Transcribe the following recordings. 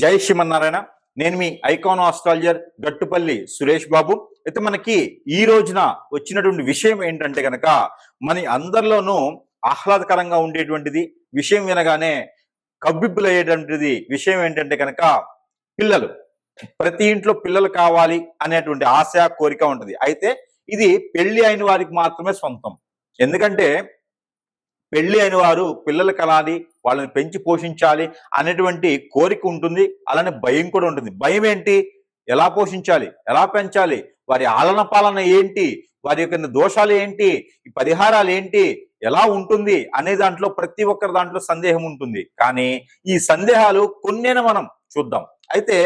జై శ్రీమన్నారాయణ. నేను మీ icon astrologer Gattupalli Suresh Babu. అయితే మనకి ఈ రోజున వచ్చినటువంటి విషయం ఏంటంటే కనుక మన అందరిలోనూ ఆహ్లాదకరంగా ఉండేటువంటిది విషయం వినగానే కబ్బిబ్బులయ్యేటువంటిది విషయం ఏంటంటే కనుక పిల్లలు. ప్రతి ఇంట్లో పిల్లలు కావాలి అనేటువంటి ఆశ కోరిక ఉంటుంది. అయితే ఇది పెళ్లి అయిన వారికి మాత్రమే సొంతం. ఎందుకంటే పెళ్లి అయిన వారు పిల్లలు కనాలి, వాళ్ళని పెంచి పోషించాలి అనేటువంటి కోరిక ఉంటుంది. అలానే భయం కూడా ఉంటుంది. భయం ఏంటి? ఎలా పోషించాలి, ఎలా పెంచాలి, వారి ఆలన పాలన ఏంటి, వారి యొక్క దోషాలు ఏంటి, ఈ పరిహారాలు ఏంటి, ఎలా ఉంటుంది అనే దాంట్లో ప్రతి ఒక్కరి దాంట్లో సందేహం ఉంటుంది. కానీ ఈ సందేహాలు కొన్నేనా మనం చూద్దాం. అయితే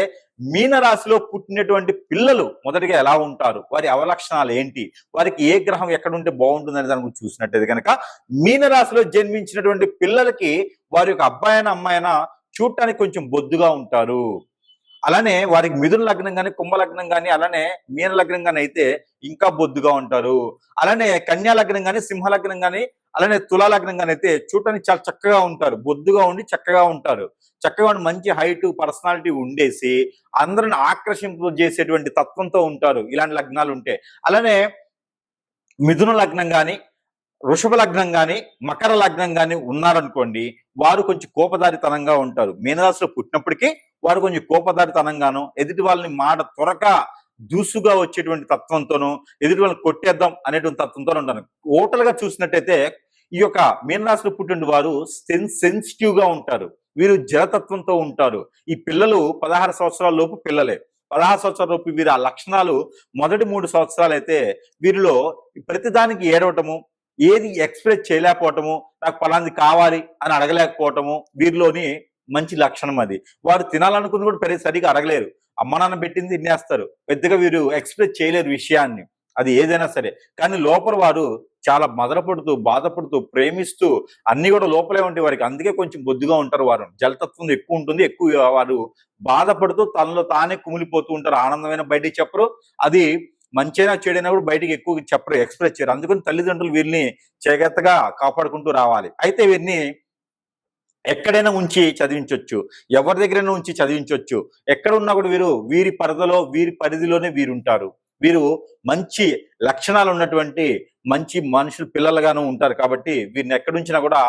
మీనరాశిలో పుట్టినటువంటి పిల్లలు మొదటిగా ఎలా ఉంటారు, వారి అవలక్షణాలు ఏంటి, వారికి ఏ గ్రహం ఎక్కడుంటే బాగుంటుంది అనే దాని గురించి చూసినట్టయితే కనుక మీనరాశిలో జన్మించినటువంటి పిల్లలకి వారి యొక్క అబ్బాయినా అమ్మాయినా చూడటానికి కొంచెం బొద్దుగా ఉంటారు. అలానే వారికి మిథున లగ్నం కానీ కుంభ లగ్నం కానీ అలానే మీన లగ్నం కానీ అయితే ఇంకా బొద్దుగా ఉంటారు. అలానే కన్యా లగ్నం కానీ సింహ లగ్నం కానీ అలానే తులా లగ్నం కానీ అయితే చూడటానికి చాలా చక్కగా ఉంటారు. బొద్దుగా ఉండి చక్కగా ఉంటారు. చక్కగా ఉండి మంచి హైట్ పర్సనాలిటీ ఉండేసి అందరిని ఆకర్షింప చేసేటువంటి తత్వంతో ఉంటారు ఇలాంటి లగ్నాలు ఉంటే. అలానే మిథున లగ్నం కానీ వృషభ లగ్నం కానీ మకర లగ్నం కానీ ఉన్నారనుకోండి, వారు కొంచెం కోపదారితనంగా ఉంటారు. మీనరాశిలో పుట్టినప్పటికీ వారు కొంచెం కోపదారితనంగాను, ఎదుటి వాళ్ళని మాట త్వరగా దూసుగా వచ్చేటువంటి తత్వంతోనూ, ఎదుటి వాళ్ళని కొట్టేద్దాం అనేటువంటి తత్వంతో ఉంటారు. ఓటలుగా చూసినట్టయితే ఈ యొక్క మీనరాశిలో పుట్టిన వారు సెన్సిటివ్ గా ఉంటారు. వీరు జలతత్వంతో ఉంటారు. ఈ పిల్లలు 16 సంవత్సరాల లోపు పిల్లలే. 16 సంవత్సరాల లోపు వీరి ఆ లక్షణాలు మొదటి 3 సంవత్సరాలు అయితే వీరిలో ప్రతిదానికి ఏడవటము, ఏది ఎక్స్ప్రెస్ చేయలేకపోవటము, నాకు పలాంది కావాలి అని అడగలేకపోవటము వీరిలోని మంచి లక్షణం అది. వారు తినాలనుకుని కూడా సరిగా అడగలేరు. అమ్మ నాన్న పెట్టింది తినేస్తారు. పెద్దగా వీరు ఎక్స్ప్రెస్ చేయలేరు విషయాన్ని, అది ఏదైనా సరే. కానీ లోపల వారు చాలా మదనపడుతూ బాధపడుతూ ప్రేమిస్తూ అన్ని కూడా లోపలే ఉంటే వారికి. అందుకే కొంచెం బొద్దుగా ఉంటారు. వారు జలతత్వం ఎక్కువ ఉంటుంది. ఎక్కువ వారు బాధపడుతూ తనలో తానే కుమిలిపోతూ ఉంటారు. ఆనందమైన బయటికి చెప్పరు, అది మంచైనా చెడైనా కూడా బయటికి ఎక్కువ చెప్పరు, ఎక్స్ప్రెస్ చేయరు. అందుకని తల్లిదండ్రులు వీరిని జాగ్రత్తగా కాపాడుకుంటూ రావాలి. అయితే వీరిని ఎక్కడైనా ఉంచి చదివించవచ్చు, ఎవరి దగ్గరైనా ఉంచి చదివించవచ్చు. ఎక్కడ ఉన్నా కూడా వీరి పరిధిలో వీరి పరిధిలోనే వీరుంటారు. వీరు మంచి లక్షణాలు ఉన్నటువంటి మంచి మనుషులు పిల్లలుగాను ఉంటారు. కాబట్టి వీరిని ఎక్కడుంచినా కూడా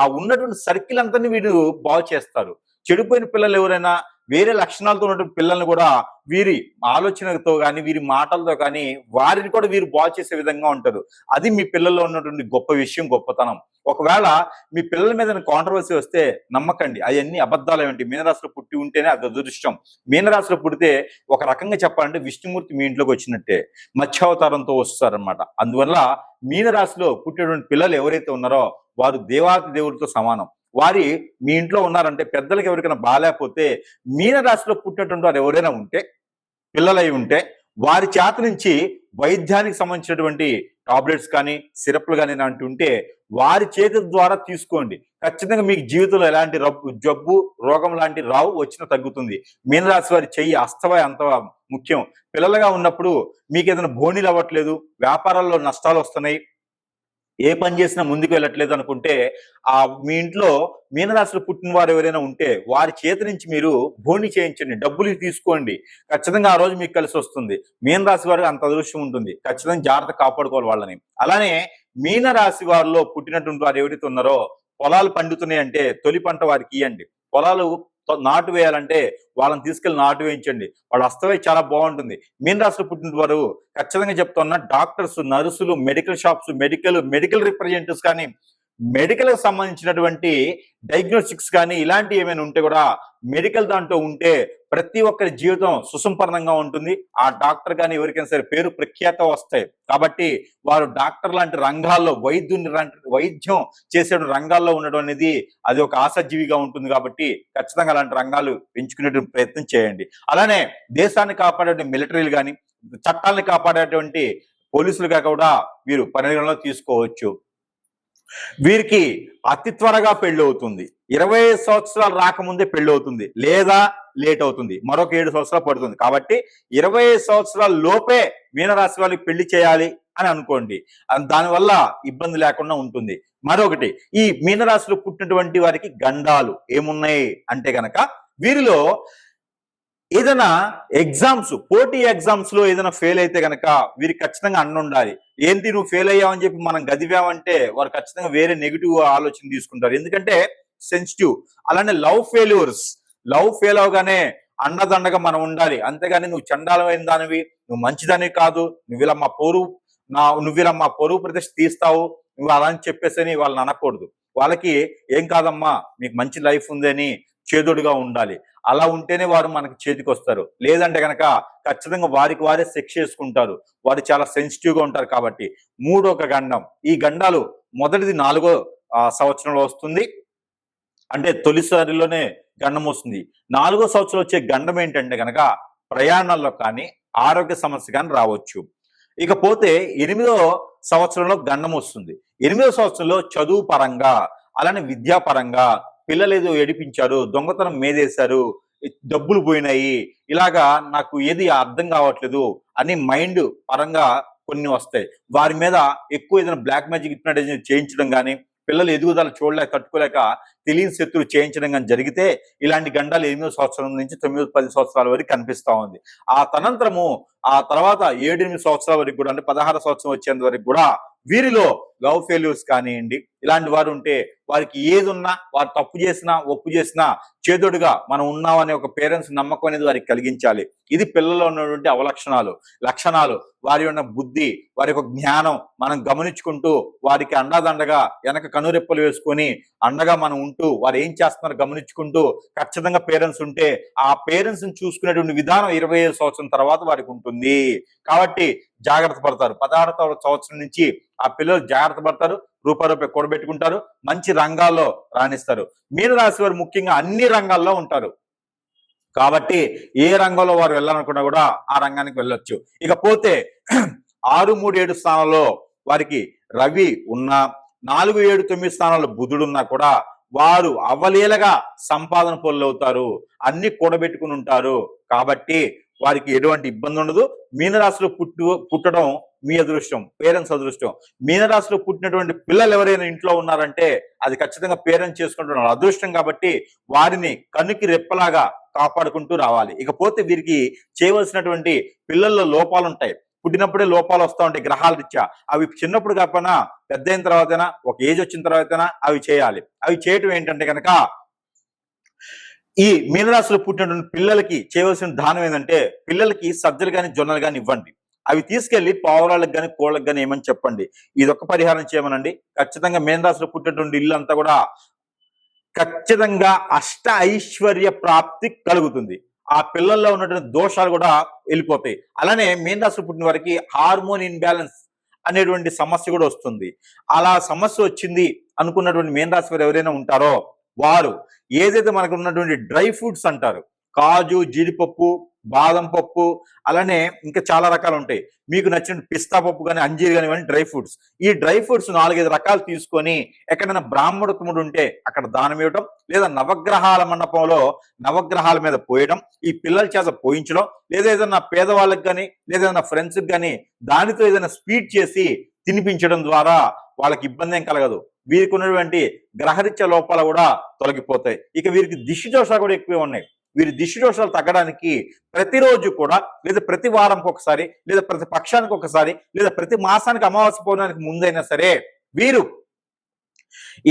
ఆ ఉన్నటువంటి సర్కిల్ అంతా వీరు బాగు చేస్తారు. చెడిపోయిన పిల్లలు ఎవరైనా వేరే లక్షణాలతో ఉన్నటువంటి పిల్లల్ని కూడా వీరి ఆలోచనతో కానీ వీరి మాటలతో కానీ వారిని కూడా వీరు బాగు చేసే విధంగా ఉంటారు. అది మీ పిల్లల్లో ఉన్నటువంటి గొప్ప విషయం, గొప్పతనం. ఒకవేళ మీ పిల్లల మీద కాంట్రవర్సీ వస్తే నమ్మకండి, అవన్నీ అబద్ధాలు. ఏమిటి, మీనరాశిలో పుట్టి ఉంటేనే అది అదృష్టం. మీనరాశిలో పుడితే ఒక రకంగా చెప్పాలంటే విష్ణుమూర్తి మీ ఇంట్లోకి వచ్చినట్టే, మత్స్యావతారంతో వస్తారనమాట. అందువల్ల మీనరాశిలో పుట్టినటువంటి పిల్లలు ఎవరైతే ఉన్నారో వారు దేవాతి దేవుడితో సమానం. వారి మీ ఇంట్లో ఉన్నారంటే పెద్దలకు ఎవరికైనా బాగాలేకపోతే మీనరాశిలో పుట్టినటువంటి వారు ఎవరైనా ఉంటే, పిల్లలై ఉంటే వారి చేత నుంచి వైద్యానికి సంబంధించినటువంటి టాబ్లెట్స్ కానీ సిరప్లు కానీ ఇలాంటి ఉంటే వారి చేతుల ద్వారా తీసుకోండి. ఖచ్చితంగా మీకు జీవితంలో ఎలాంటి జబ్బు రోగం లాంటి రావు, వచ్చినా తగ్గుతుంది. మీనరాశి వారి చెయ్యి అస్తవై అంత ముఖ్యం. పిల్లలుగా ఉన్నప్పుడు మీకు ఏదైనా బోనీలు అవ్వట్లేదు, వ్యాపారాల్లో నష్టాలు వస్తున్నాయి, ఏ పని చేసినా ముందుకు వెళ్ళట్లేదు అనుకుంటే మీ ఇంట్లో మీనరాశిలో పుట్టిన వారు ఎవరైనా ఉంటే వారి చేతి నుంచి మీరు బోని చేయించండి, డబ్బులు తీసుకోండి. ఖచ్చితంగా ఆ రోజు మీకు కలిసి వస్తుంది. మీనరాశి వారికి అంత అదృష్టం ఉంటుంది. ఖచ్చితంగా జాగ్రత్త కాపాడుకోవాలి వాళ్ళని. అలానే మీనరాశి వారిలో పుట్టినటువంటి వారు ఎవరైతే ఉన్నారో పొలాలు పండుతున్నాయి అంటే తొలి పంట వారికి ఇవ్వండి. పొలాలు నాటు వేయాలంటే వాళ్ళని తీసుకెళ్లి నాటు వేయించండి. వాళ్ళ అస్తవై చాలా బాగుంటుంది. మీనరాశిలో పుట్టిన వారు ఖచ్చితంగా చెప్తున్నా డాక్టర్స్, నర్సులు, మెడికల్ షాప్స్, మెడికల్ రిప్రజెంటేటివ్స్ కానీ మెడికల్ కి సంబంధించినటువంటి డయాగ్నోస్టిక్స్ కానీ ఇలాంటివి ఏమైనా ఉంటే కూడా మెడికల్ దాంట్లో ఉంటే ప్రతి ఒక్కరి జీవితం సుసంపన్నంగా ఉంటుంది. ఆ డాక్టర్ కానీ ఎవరికైనా సరే పేరు ప్రఖ్యాత వస్తాయి. కాబట్టి వారు డాక్టర్ లాంటి రంగాల్లో వైద్యం చేసే రంగాల్లో ఉండడం అనేది అది ఒక ఆశాజీవిగా ఉంటుంది. కాబట్టి ఖచ్చితంగా అలాంటి రంగాలు ఎంచుకునేటువంటి ప్రయత్నం చేయండి. అలానే దేశాన్ని కాపాడే మిలిటరీలు కానీ చట్టాలను కాపాడేటువంటి పోలీసులుగా కూడా వీరు పరిగణలో తీసుకోవచ్చు. వీరికి అతి త్వరగా పెళ్లి అవుతుంది. 25 సంవత్సరాలు రాకముందే పెళ్లి అవుతుంది, లేదా లేట్ అవుతుంది, మరొక 7 సంవత్సరాలు పడుతుంది. కాబట్టి 25 సంవత్సరాల లోపే మీనరాశి వాళ్ళకి పెళ్లి చేయాలి అని అనుకోండి. దానివల్ల ఇబ్బంది లేకుండా ఉంటుంది. మరొకటి, ఈ మీనరాశిలో పుట్టినటువంటి వారికి గండాలు ఏమున్నాయి అంటే గనక వీరిలో ఏదైనా ఎగ్జామ్స్, పోటీ ఎగ్జామ్స్ లో ఏదైనా ఫెయిల్ అయితే గనక వీరికి ఖచ్చితంగా అన్న ఉండాలి. ఏంటి నువ్వు ఫెయిల్ అయ్యావని చెప్పి మనం గదివామంటే వారు ఖచ్చితంగా వేరే నెగిటివ్ ఆలోచన తీసుకుంటారు. ఎందుకంటే సెన్సిటివ్. అలానే లవ్ ఫెయిల్ అవగానే అండదండగా మనం ఉండాలి. అంతేగాని నువ్వు చండాలమైన దానివి, నువ్వు మంచిదానివి కాదు, నువ్వు ఇలా మా పొరుగు ప్రతిష్ట తీస్తావు, నువ్వు అలా అని చెప్పేసి వాళ్ళని అనకూడదు. వాళ్ళకి ఏం కాదమ్మా మీకు మంచి లైఫ్ ఉందని చేదోడుగా ఉండాలి. అలా ఉంటేనే వారు మనకి చేతికి వస్తారు. లేదంటే గనక ఖచ్చితంగా వారికి వారే శిక్ష చేసుకుంటారు. వారు చాలా సెన్సిటివ్ గా ఉంటారు. కాబట్టి మూడొక గండం. ఈ గండాలు మొదటిది 4వ సంవత్సరంలో వస్తుంది. అంటే తొలిసారిలోనే గండం వస్తుంది. 4వ సంవత్సరం వచ్చే గండం ఏంటంటే గనక ప్రయాణాల్లో కానీ ఆరోగ్య సమస్య కానీ రావచ్చు. ఇకపోతే 8వ సంవత్సరంలో గండం వస్తుంది. 8వ సంవత్సరంలో చదువు పరంగా అలానే విద్యాపరంగా పిల్లలు ఏదో ఏడిపించారు, దొంగతనం మేదేశారు, డబ్బులు పోయినాయి, ఇలాగా నాకు ఏది అర్థం కావట్లేదు అని మైండ్ పరంగా కొన్ని వస్తాయి. వారి మీద ఎక్కువ ఏదైనా బ్లాక్ మ్యాజిక్ హిప్నటైజేషన్ చేయించడం కానీ, పిల్లలు ఎదుగుదల చూడలేక తట్టుకోలేక తెలియని శత్రువు చేయించడం కానీ జరిగితే ఇలాంటి గండాలు 8వ సంవత్సరం నుంచి 9-10 సంవత్సరాల వరకు కనిపిస్తా ఉంది. ఆ తర్వాత 7-8 సంవత్సరాల వరకు కూడా, అంటే 16 సంవత్సరం వచ్చేంత వరకు కూడా వీరిలో లవ్ ఫెయిల్యూర్స్ కానివ్వండి, ఇలాంటి వారు ఉంటే వారికి ఏది ఉన్నా, వారు తప్పు చేసినా ఒప్పు చేసినా చేదోడుగా మనం ఉన్నామనే ఒక పేరెంట్స్ నమ్మకం అనేది వారికి కలిగించాలి. ఇది పిల్లల్లో ఉన్నటువంటి లక్షణాలు. వారి ఉన్న బుద్ధి, వారి యొక్క జ్ఞానం మనం గమనించుకుంటూ వారికి అండాదండగా వెనక కనురెప్పలు వేసుకొని అండగా మనం ఉంటూ వారు ఏం చేస్తున్నారో గమనించుకుంటూ ఖచ్చితంగా పేరెంట్స్ ఉంటే ఆ పేరెంట్స్ ని చూసుకునేటువంటి విధానం 25 సంవత్సరం తర్వాత వారికి ఉంటుంది. కాబట్టి జాగ్రత్త పడతారు. 16వ సంవత్సరం నుంచి ఆ పిల్లలు జాగ్రత్త పడతారు, రూపాయి కూడబెట్టుకుంటారు, మంచి రంగాల్లో రాణిస్తారు. మీనరాశి వారు ముఖ్యంగా అన్ని రంగాల్లో ఉంటారు. కాబట్టి ఏ రంగంలో వారు వెళ్ళాలనుకున్నా కూడా ఆ రంగానికి వెళ్ళొచ్చు. ఇకపోతే 6, 3, 7 స్థానంలో వారికి రవి ఉన్నా, 4, 7, 9 స్థానాల్లో బుధుడున్నా కూడా వారు అవలీలగా సంపాదన పొందుతారు, అన్ని కూడబెట్టుకుని ఉంటారు. కాబట్టి వారికి ఎటువంటి ఇబ్బంది ఉండదు. మీనరాశిలో పుట్టడం మీ అదృష్టం, పేరెంట్స్ అదృష్టం. మీనరాశిలో పుట్టినటువంటి పిల్లలు ఎవరైనా ఇంట్లో ఉన్నారంటే అది ఖచ్చితంగా పేరెంట్స్ చేసుకుంటున్నారు అదృష్టం. కాబట్టి వారిని కన్నుకి రెప్పలాగా కాపాడుకుంటూ రావాలి. ఇకపోతే వీరికి చేయవలసినటువంటి పిల్లల్లో లోపాలు ఉంటాయి. పుట్టినప్పుడే లోపాలు వస్తూ ఉంటాయి గ్రహాల రీత్యా. అవి చిన్నప్పుడు కాకపోయినా పెద్ద అయిన తర్వాతైనా, ఒక ఏజ్ వచ్చిన తర్వాతైనా అవి చేయాలి. అవి చేయటం ఏంటంటే కనుక ఈ మీనరాశిలో పుట్టినటువంటి పిల్లలకి చేయవలసిన దానం ఏంటంటే పిల్లలకి సజ్జలు కానీ జొన్నలు కానీ ఇవ్వండి. అవి తీసుకెళ్లి పావురాలకు కానీ కోళ్ళకు కానీ ఏమని చెప్పండి. ఇదొక పరిహారం చేయమనండి. ఖచ్చితంగా మీనరాశిలో పుట్టినటువంటి ఇల్లు అంతా కూడా ఖచ్చితంగా అష్ట ఐశ్వర్య ప్రాప్తి కలుగుతుంది. ఆ పిల్లల్లో ఉన్నటువంటి దోషాలు కూడా వెళ్ళిపోతాయి. అలానే మీనరాశిలో పుట్టిన వారికి హార్మోన్ ఇన్బ్యాలెన్స్ అనేటువంటి సమస్య కూడా వస్తుంది. అలా సమస్య వచ్చింది అనుకున్నటువంటి మీనరాశి వారు ఎవరైనా ఉంటారో వారు ఏదైతే మనకు ఉన్నటువంటి డ్రై ఫ్రూట్స్ అంటారు, కాజు, జీడిపప్పు, బాదం పప్పు, అలానే ఇంకా చాలా రకాలు ఉంటాయి. మీకు నచ్చిన పిస్తా పప్పు కానీ, అంజీర్ కానీ, ఇవన్నీ డ్రై ఫ్రూట్స్. ఈ డ్రై ఫ్రూట్స్ 4-5 రకాలు తీసుకొని ఎక్కడైనా బ్రాహ్మణుడు ఉంటే అక్కడ దానం ఇవ్వడం, లేదా నవగ్రహాల మండపంలో నవగ్రహాల మీద పోయడం, ఈ పిల్లల చేత పోయించడం, లేదా ఏదైనా పేదవాళ్ళకి కానీ, లేదా ఏదైనా ఫ్రెండ్స్కి కానీ దానితో ఏదైనా స్వీట్ చేసి తినిపించడం ద్వారా వాళ్ళకి ఇబ్బంది ఏం కలగదు. వీరికి ఉన్నటువంటి గ్రహరీత్య లోపాలు కూడా తొలగిపోతాయి. ఇక వీరికి దిష్టి దోషాలు కూడా ఎక్కువే ఉన్నాయి. వీరి దిష్టి దోషాలు తగ్గడానికి ప్రతిరోజు కూడా, లేదా ప్రతి వారంకి ఒకసారి, లేదా ప్రతి పక్షానికి ఒకసారి, లేదా ప్రతి మాసానికి అమావాస్య పౌర్ణానికి ముందైనా సరే వీరు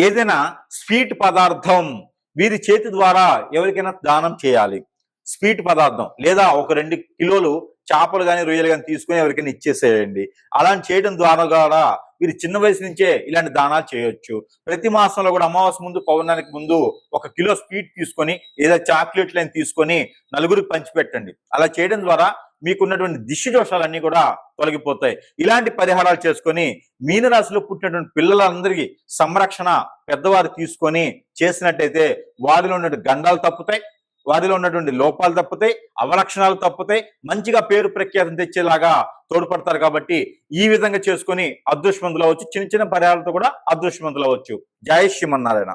ఏదైనా స్వీట్ పదార్థం వీరి చేతి ద్వారా ఎవరికైనా దానం చేయాలి. స్వీట్ పదార్థం లేదా ఒక 2 కిలోలు చేపలు కానీ రొయ్యలు కానీ తీసుకొని ఎవరికైనా ఇచ్చేసేయండి. అలా చేయడం ద్వారా కూడా వీరు చిన్న వయసు నుంచే ఇలాంటి దానాలు చేయొచ్చు. ప్రతి మాసంలో కూడా అమావాస్య ముందు, పౌర్ణానికి ముందు 1 కిలో స్వీట్ తీసుకొని, లేదా చాక్లెట్లను తీసుకొని నలుగురికి పంచిపెట్టండి. అలా చేయడం ద్వారా మీకున్నటువంటి దిష్టి దోషాలన్నీ కూడా తొలగిపోతాయి. ఇలాంటి పరిహారాలు చేసుకొని మీనరాశిలో పుట్టినటువంటి పిల్లలందరికీ సంరక్షణ పెద్దవారు తీసుకొని చేసినట్టయితే వారిలో ఉన్నటువంటి గండాలు తప్పుతాయి, వారిలో ఉన్నటువంటి లోపాలు తప్పుతాయి, అవలక్షణాలు తప్పుతాయి, మంచిగా పేరు ప్రఖ్యాతం తెచ్చేలాగా తోడ్పడతారు. కాబట్టి ఈ విధంగా చేసుకొని అదృష్టవంతులు అవ్వచ్చు. చిన్న చిన్న పరిహారాలతో కూడా అదృష్టవంతులు అవ్వచ్చు. జై శ్రీమన్నారాయణ.